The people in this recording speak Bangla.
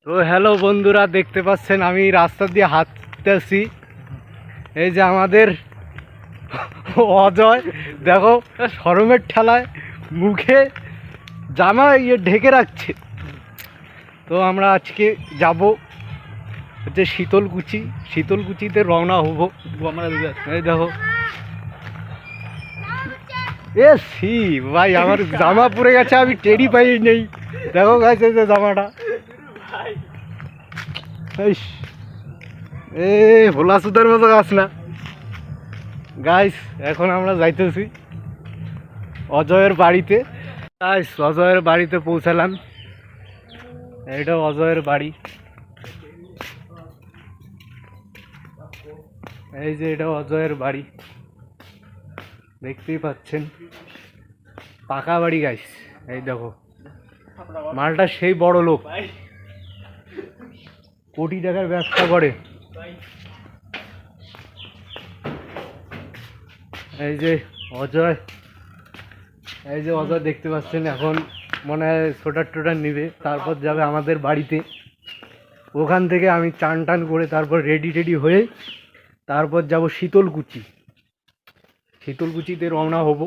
তো হ্যালো বন্ধুরা, দেখতে পাচ্ছেন আমি রাস্তা দিয়ে হাঁটতেছি। এই যে আমাদের অজয়, দেখো শরমের ঠেলায় মুখে জামা ঢেকে রাখছে। তো আমরা আজকে যাব যে শীতলকুচিতে রওনা হব আমরা। এই দেখো সি ভাই, আমার জামা পরে গেছে, আমি টেরি পাই নেই। দেখো গাইস, এই যে জামাটা ভোলা সুতার মতো গাছ না গাইস। এখন আমরা যাইতেছি অজয়ের বাড়িতে। গাইস, অজয়ের বাড়িতে পৌঁছালাম। এটা অজয়ের বাড়ি। এই যে এটা অজয়ের বাড়ি, দেখতেই পাচ্ছেন, পাকা বাড়ি গাইস। এই দেখো, মালটা সেই বড় লোক, কোটি টাকার ব্যবসা করে। এই যে অজয়, এই যে অজয় দেখতে পাচ্ছেন, এখন মনে হয় সোটার টোটার নিবে, তারপর যাবে আমাদের বাড়িতে। ওখান থেকে আমি চান টান করে তারপর রেডি হয়ে তারপর যাব শীতলকুচিতে রওনা হব।